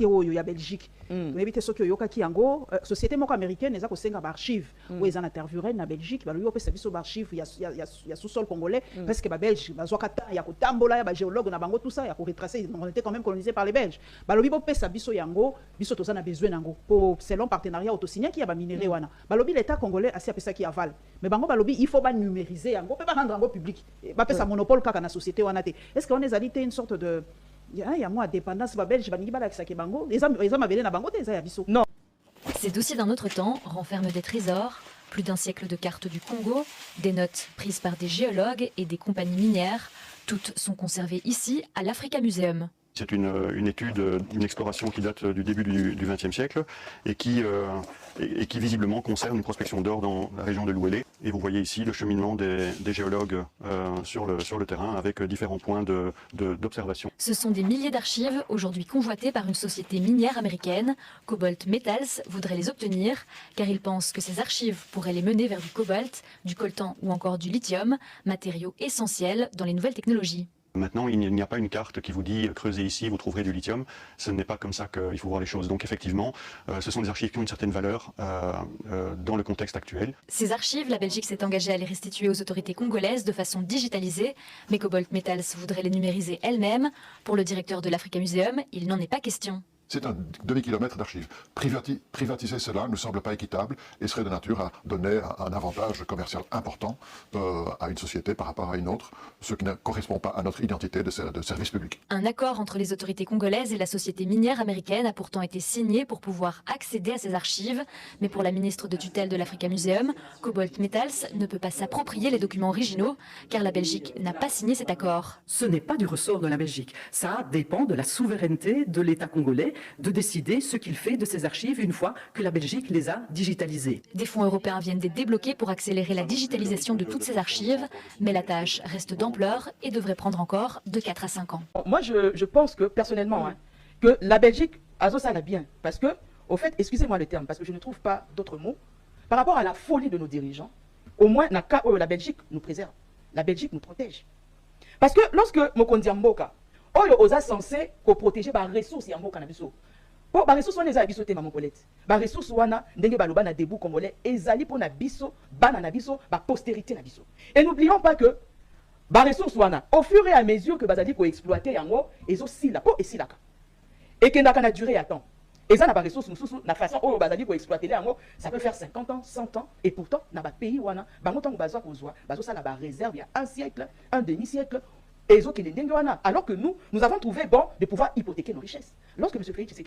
oyo ya Belgique éviter ce que yoka ki yango société moko américaine eza ko senga ba archive ou ils en interviewé na Belgique ba yo pe service ba archive ya sous-sol congolais parce que ba Belge ba zoka ta ya ko tambola ya ba géologue na bango tout ça ya ko retracer on était quand même colonisé par les Belges ba lobi bo pe service yango biso to na besoin nango pour selon partenariat autosigné qui ya ba minerai wana ba lobi l'état congolais asi apesa ki aval mais bango ba lobi il faut ba numériser yango pe ba rendre yango public ba pe sa monopole kaka na société wana te est-ce qu'on est allé une sorte de il y a moi dépendance belge non. Ces dossiers d'un autre temps renferment des trésors, plus d'un siècle de cartes du Congo, des notes prises par des géologues et des compagnies minières. Toutes sont conservées ici à l'Africa Museum. C'est une étude, une exploration qui date du début du XXe siècle et qui visiblement concerne une prospection d'or dans la région de l'Ouélé. Et vous voyez ici le cheminement des géologues sur le terrain avec différents points d'observation. Ce sont des milliers d'archives aujourd'hui convoitées par une société minière américaine. Cobalt Metals voudrait les obtenir car ils pensent que ces archives pourraient les mener vers du cobalt, du coltan ou encore du lithium, matériaux essentiels dans les nouvelles technologies. Maintenant, il n'y a pas une carte qui vous dit « creusez ici, vous trouverez du lithium ». Ce n'est pas comme ça qu'il faut voir les choses. Donc effectivement, ce sont des archives qui ont une certaine valeur dans le contexte actuel. Ces archives, la Belgique s'est engagée à les restituer aux autorités congolaises de façon digitalisée, mais Cobalt Metals voudrait les numériser elle-même. Pour le directeur de l'Africa Museum, il n'en est pas question. C'est un demi-kilomètre d'archives. Privatiser cela ne semble pas équitable et serait de nature à donner un avantage commercial important à une société par rapport à une autre, ce qui ne correspond pas à notre identité de service public. Un accord entre les autorités congolaises et la société minière américaine a pourtant été signé pour pouvoir accéder à ces archives. Mais pour la ministre de tutelle de l'Africa Museum, Cobalt Metals ne peut pas s'approprier les documents originaux car la Belgique n'a pas signé cet accord. Ce n'est pas du ressort de la Belgique. Ça dépend de la souveraineté de l'État congolais de décider ce qu'il fait de ces archives une fois que la Belgique les a digitalisées. Des fonds européens viennent d'être débloqués pour accélérer la digitalisation de toutes ces archives, mais la tâche reste d'ampleur et devrait prendre encore de 4 à 5 ans. Moi, je pense que, personnellement, que la Belgique a ça l'a bien. Parce que, au fait, excusez-moi le terme, parce que je ne trouve pas d'autres mots, par rapport à la folie de nos dirigeants, au moins, la Belgique nous préserve. La Belgique nous protège. Parce que lorsque Mokondi Mboka, oyo oza censé ko protéger ba ressources ya mboka na biso. Po ba ressources wana eza biso te maman Colette. Ba ressources wana ndenge baloba na debout congolais ezali po na biso, bana na biso, ba postérité na biso. Et n'oublions pas que ba ressources wana au fur et à mesure que bazali ko exploiter yango ezo sila po esilaka. Et que ndaka na durée à temps. Eza na ba ressources mususu na façon oyo bazali ko exploiter yango, ça peut faire 50 ans, 100 ans et pourtant na ba pays wana bango tango bazwa kozwa, bazo sala ba réserve il y a un siècle, un demi-siècle. Alors que nous avons trouvé bon de pouvoir hypothéquer nos richesses. Lorsque M. Félix